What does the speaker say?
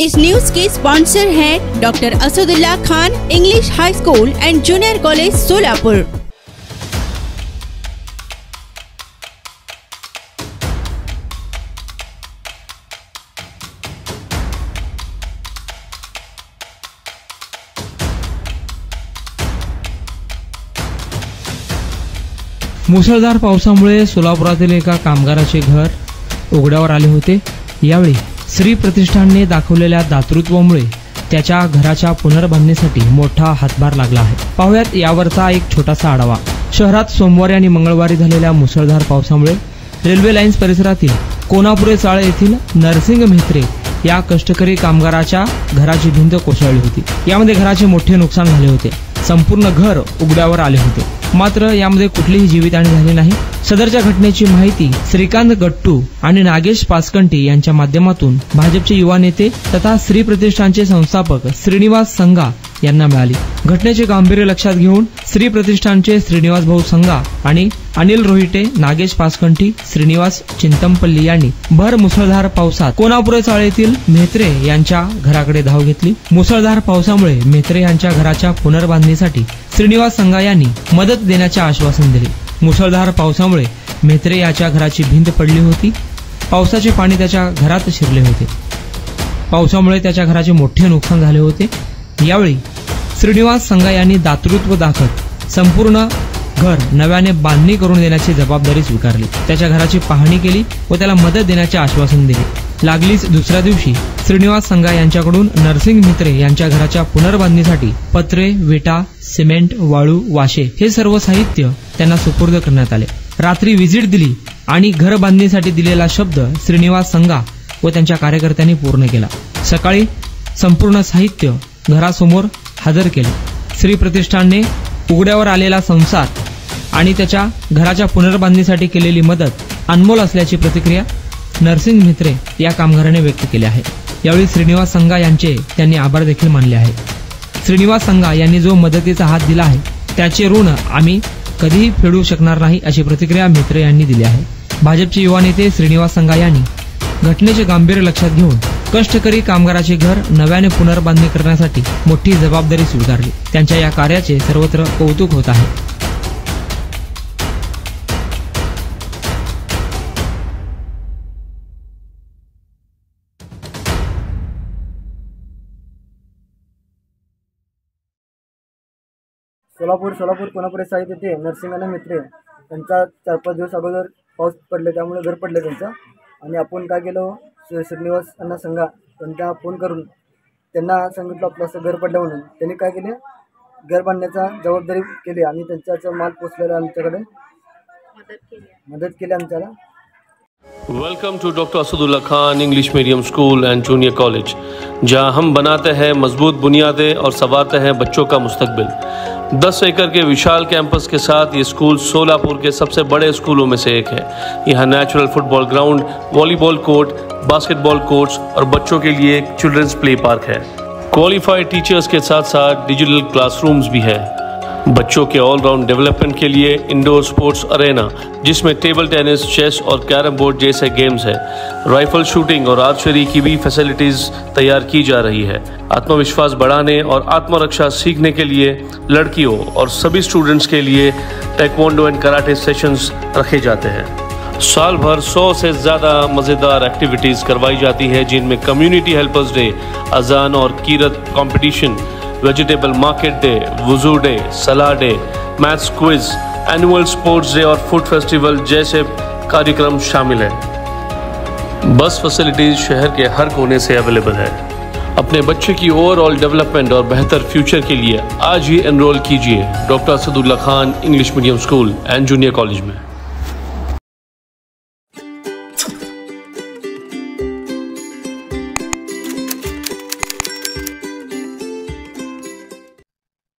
इस news के sponsor हैं doctor Asadullah Khan English high school and junior college Solapur. मुसळधार पावसामुळे सोलापुरातील एका कामगाराचे घर उघड्यावर आले होते। यावेळी श्री प्रतिष्ठानने दाखवलेल्या दातृत्वामुळे त्याच्या घराच्या पुनर्बांधणीसाठी मोठा हातभार लागला आहे। पाहुयात यावरचा एक छोटासा आढावा। शहरात सोमवारी आणि मंगळवारी झालेल्या मुसळधार पावसामुळे रेल्वे लाईन्स परिसरातील कोनापुरे चाळ येथील नरसिंग म्हेत्रे या कष्टकरी कामगाराच्या घराची भिंत कोसळली होती। यामध्ये घराचे मोठे नुकसान झाले होते। संपूर्ण घर उघड्यावर आले होते, मात्र यामध्ये कुठलीही जीवितहानी झाली नाही। सदरच्या घटनेची माहिती श्रीकांत गट्टू आणि नागेश पासकंटी यांच्या माध्यमातून भाजपचे युवा नेते तथा श्री प्रतिष्ठानचे संस्थापक श्रीनिवास संघा यांना मिळाली। घटनेचे गांभीर्य लक्षात घेऊन श्री प्रतिष्ठानचे श्रीनिवास भाऊ संघा आणि अनिल रोहिटे, नागेश पासकंटी, श्रीनिवास चिंतमपल्ली यांनी भर मुसळधार पावसात कोनापुरे चाळ येथील म्हेत्रे यांच्या घराकडे धाव घेतली। मुसळधार पावसामुळे म्हेत्रे यांच्या घराच्या पुनर्बांधणीसाठी श्रीनिवास संघा यांनी मदत देण्याचे आश्वासन दिले। मुसळधार पावसामुळे म्हेत्रे याच्या घराची भिंत पडली होती। पावसाचे पाणी त्याच्या घरात शिरले होते। पावसामुळे त्याच्या घराचे मोठे नुकसान झाले होते। यावेळी श्रीनिवास संघा यांनी दातृत्व दाखवत संपूर्ण घर नव्याने बांधणी करून देण्याची जबाबदारी स्वीकारली। त्याच्या घराची पाहणी केली व त्याला मदत देण्याचे आश्वासन दिले। लागलीच दुसऱ्या दिवशी श्रीनिवास संघा यांच्याकडून नरसिंग म्हेत्रे यांच्या घराच्या पुनर्बांधणीसाठी पत्रे, विटा, सिमेंट, वाळू, वाशे हे सर्व साहित्य त्यांना सुपूर्द करण्यात आले। रात्री व्हिजिट दिली आणि घर बांधणीसाठी दिलेला शब्द श्रीनिवास संघा व त्यांच्या कार्यकर्त्यांनी पूर्ण केला। सकाळी संपूर्ण साहित्य घरासमोर हजर केले। श्री प्रतिष्ठानने उघड्यावर आलेला संसार आणि त्याच्या घराच्या पुनर्बांधणीसाठी केलेली मदत अनमोल असल्याची प्रतिक्रिया नरसिंग म्हेत्रे या कामगाराने व्यक्त केली आहे। यावेळी श्रीनिवास संघा यांचे त्यांनी आभार देखील मानले आहेत। श्रीनिवास संघा यांनी जो मदतीचा हात दिला आहे त्याचे ऋण आम्ही कधीही फेडू शकणार नाही अशी प्रतिक्रिया म्हेत्रे यांनी दिली आहे। भाजपचे युवा नेते श्रीनिवास संघा यांनी घटनेचे गांभीर्य लक्षात घेऊन कष्टकरी कामगाराचे घर नव्याने पुनर्बांधणी करण्यासाठी मोठी जबाबदारी स्वीकारली। त्यांच्या या कार्याचे सर्वत्र कौतुक होत आहे। सोलापूर कोनापुरे साहिब येथे नरसिंग आणि म्हेत्रे त्यांचा 4-5 दिवस अगोदर पाऊस पडले, त्यामुळे घर पडले त्यांचं। आणि आपण काय केलं, श्रीनिवास यांना संघा त्यांना फोन करून त्यांना सांगितलं आपलं असं घर पडलं म्हणून। त्यांनी काय केले, घर बांधण्याचा जबाबदारी केली आणि त्यांचा माल पोचलेला आमच्याकडे मदत केली आमच्याला। Welcome to doctor Asadullah Khan English medium school and junior college, जहां हम बनाते हैं मजबूत बुनियादें और संवारते हैं बच्चों का मुस्तकबिल। 10 एकड़ के विशाल कैंपस के साथ ये स्कूल सोलापुर के सबसे बड़े स्कूलों में से एक है। यहाँ natural football ground, volleyball court, basketball courts और बच्चों के लिए एक चिल्ड्रंस प्ले पार्क है। क्वालिफाइड टीचर्स के साथ साथ डिजिटल क्लासरूम्स भी है। बच्चों के ऑलराउंड डेवलपमेंट के लिए इंडोर स्पोर्ट्स अरेना, जिसमें टेबल टेनिस, चेस और कैरम बोर्ड जैसे गेम्स है। राइफल शूटिंग और आर्चरी की भी फैसिलिटीज तैयार की जा रही है। आत्मविश्वास बढ़ाने और आत्मरक्षा सीखने के लिए लड़कियों और सभी स्टूडेंट्स के लिए ताइक्वांडो एंड कराटे सेशंस रखे जाते हैं। साल भर 100 से ज़्यादा मज़ेदार एक्टिविटीज़ करवाई जाती है, जिनमें कम्युनिटी हेल्पर्स डे, अजान और कीरत कंपटीशन, वेजिटेबल मार्केट डे, वुजू डे, सलाह day, maths quiz, annual sports day और फूड फेस्टिवल जैसे कार्यक्रम शामिल हैं। बस फैसिलिटीज शहर के हर कोने से अवेलेबल है। अपने बच्चे की ओवरऑल डेवलपमेंट और बेहतर फ्यूचर के लिए आज ही एनरोल कीजिए doctor Asadullah Khan English medium school and junior college में।